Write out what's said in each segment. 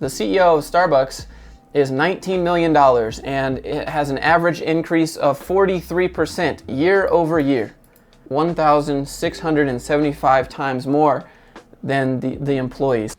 The CEO of Starbucks is $19 million and it has an average increase of 43% year over year, 1,675 times more than the employees.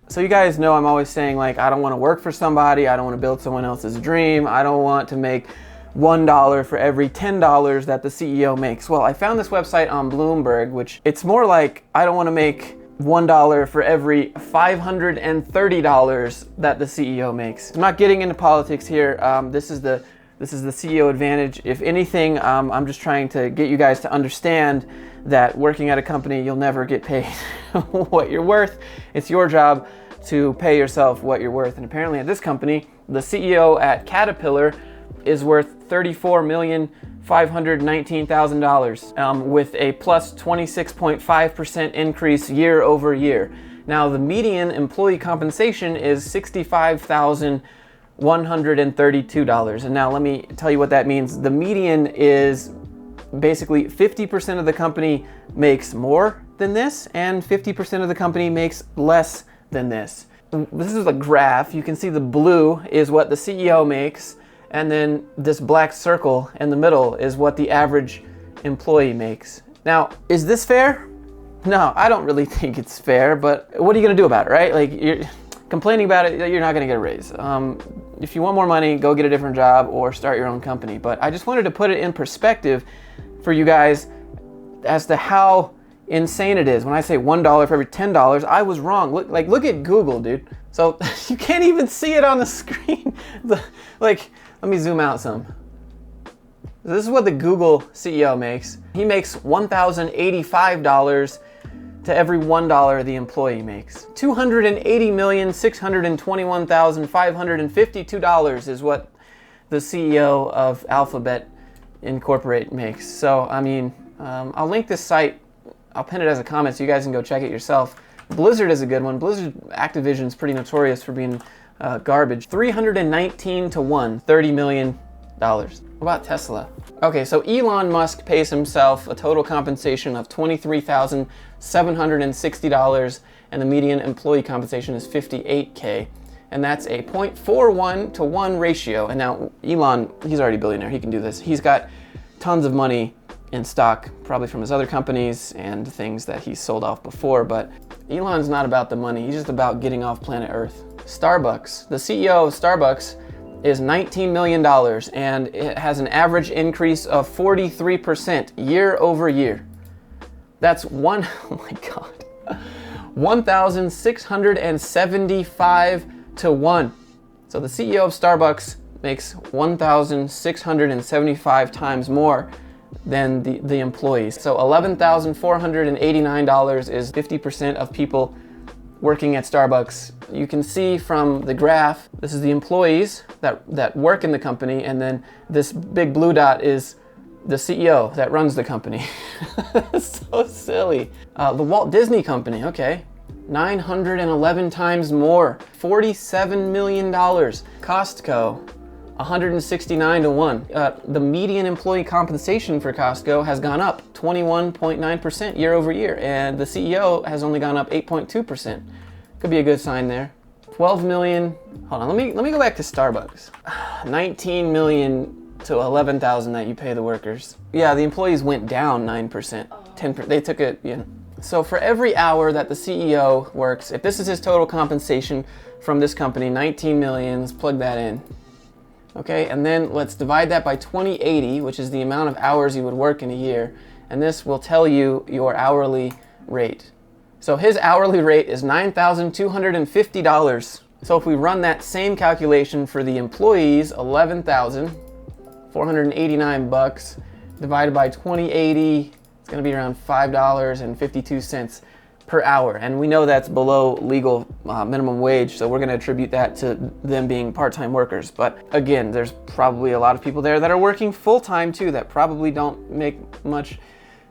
So you guys know I'm always saying, like, I don't want to work for somebody, I don't want to build someone else's dream, I don't want to make $1 for every $10 that the CEO makes. Well, I found this website on Bloomberg, which it's more like I don't want to make $1 for every $530 that the CEO makes. I'm not getting into politics here. This is the CEO advantage. If anything, I'm just trying to get you guys to understand that working at a company, you'll never get paid what you're worth. It's your job to pay yourself what you're worth. And apparently at this company, the CEO at Caterpillar is worth $34,519,000 with a plus 26.5% increase year over year. Now the median employee compensation is $65,132. And now let me tell you what that means. The median is basically 50% of the company makes more than this and 50% of the company makes less than this. This is a graph. You can see the blue is what the CEO makes, and then this black circle in the middle is what the average employee makes. Now, is this fair? No, I don't really think it's fair, but what are you gonna do about it, right? Like, you're complaining about it, you're not gonna get a raise. If you want more money, go get a different job or start your own company. But I just wanted to put it in perspective for you guys as to how insane it is. When I say $1 for every $10, I was wrong. Look at Google, dude. So you can't even see it on the screen. Let me zoom out some. This is what the Google CEO makes. He makes $1,085 to every $1 the employee makes. $280,621,552 is what the CEO of Alphabet Incorporate makes. So, I mean, I'll link this site. I'll pin it as a comment so you guys can go check it yourself. Blizzard is a good one. Blizzard Activision is pretty notorious for being garbage. 319 to 1, $30 million. What about Tesla? Okay, so Elon Musk pays himself a total compensation of $23,760, and the median employee compensation is $58K. And that's a 0.41 to 1 ratio. And now Elon, he's already a billionaire. He can do this. He's got tons of money in stock, probably from his other companies and things that he's sold off before. But Elon's not about the money. He's just about getting off planet Earth. Starbucks, the CEO of Starbucks is $19 million and it has an average increase of 43% year over year. That's oh my God, 1,675 to 1. So the CEO of Starbucks makes 1,675 times more than the employees. So $11,489 is 50% of people working at Starbucks. You can see from the graph, this is the employees that work in the company, and then this big blue dot is the CEO that runs the company. So silly. The Walt Disney Company, okay, 911 times more, $47 million. Costco, 169 to 1. The median employee compensation for Costco has gone up 21.9% year over year, and the CEO has only gone up 8.2%. Could be a good sign there. 12 million. Hold on, let me go back to Starbucks. 19 million to 11,000 that you pay the workers. Yeah, the employees went down 9%. 10%. They took it. Yeah. So for every hour that the CEO works, if this is his total compensation from this company, 19 million. Let's plug that in. Okay, and then let's divide that by 2080, which is the amount of hours you would work in a year, and this will tell you your hourly rate. So his hourly rate is $9,250. So if we run that same calculation for the employees, $11,489 divided by 2080, it's going to be around $5.52 per hour, and we know that's below legal minimum wage, so we're going to attribute that to them being part-time workers. But again, there's probably a lot of people there that are working full-time too that probably don't make much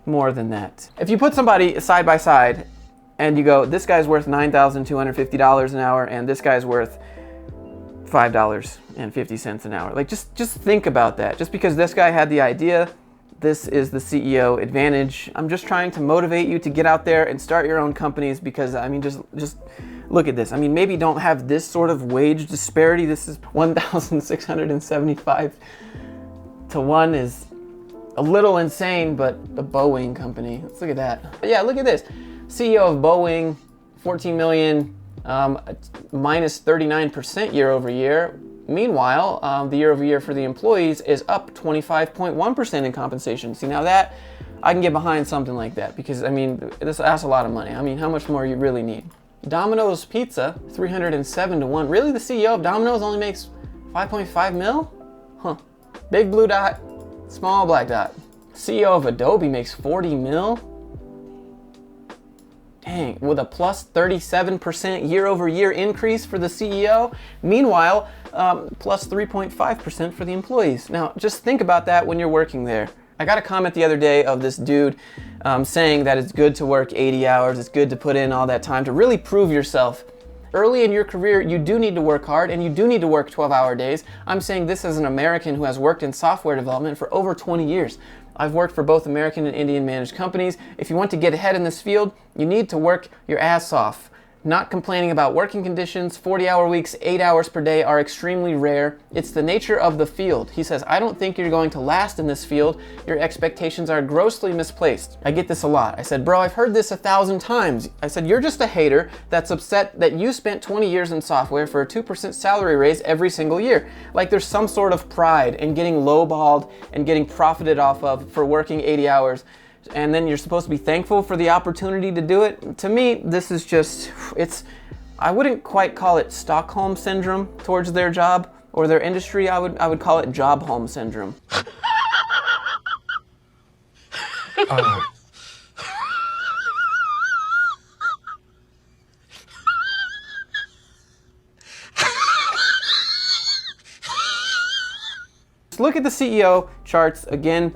more than that. If you put somebody side by side and you go, this guy's worth $9,250 an hour and this guy's worth $5.50 an hour. Like, just think about that. Just because this guy had the idea, this is the CEO advantage. I'm just trying to motivate you to get out there and start your own companies, because I mean, just look at this. I mean, maybe don't have this sort of wage disparity. This is 1,675 to 1 is a little insane, but the Boeing company, let's look at that. But yeah, look at this. CEO of Boeing, 14 million, minus 39% year over year. Meanwhile, the year over year for the employees is up 25.1% in compensation. See, now that I can get behind something like that, because I mean, that's a lot of money. I mean, how much more you really need? Domino's Pizza, 307 to 1. Really, the CEO of Domino's only makes 5.5 mil? Huh. Big blue dot, small black dot. CEO of Adobe makes 40 mil? Dang, with a plus 37% year over year increase for the CEO. Meanwhile, plus 3.5% for the employees. Now, just think about that when you're working there. I got a comment the other day of this dude saying that it's good to work 80 hours, it's good to put in all that time to really prove yourself. Early in your career, you do need to work hard, and you do need to work 12-hour days. I'm saying this as an American who has worked in software development for over 20 years. I've worked for both American and Indian managed companies. If you want to get ahead in this field, you need to work your ass off. Not complaining about working conditions, 40-hour weeks, 8 hours per day are extremely rare. It's the nature of the field. He says, I don't think you're going to last in this field. Your expectations are grossly misplaced. I get this a lot. I said, bro, I've heard this 1,000 times. I said, you're just a hater that's upset that you spent 20 years in software for a 2% salary raise every single year. Like there's some sort of pride in getting lowballed and getting profited off of for working 80 hours. And then you're supposed to be thankful for the opportunity to do it. To me, this is just, I wouldn't quite call it Stockholm syndrome towards their job or their industry. I would call it job home syndrome. Just look at the CEO charts again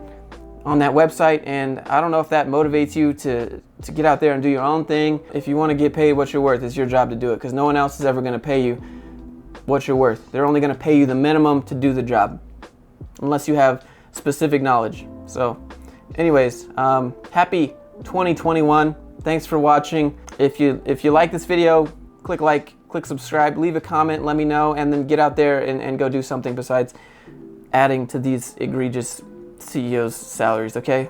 on that website, and I don't know if that motivates you to get out there and do your own thing. If you want to get paid what you're worth, it's your job to do it, because no one else is ever going to pay you what you're worth. They're only going to pay you the minimum to do the job, unless you have specific knowledge. So anyways, happy 2021. Thanks for watching. If you like this video, click like, click subscribe, leave a comment, let me know, and then get out there and go do something besides adding to these egregious CEOs' salaries, okay?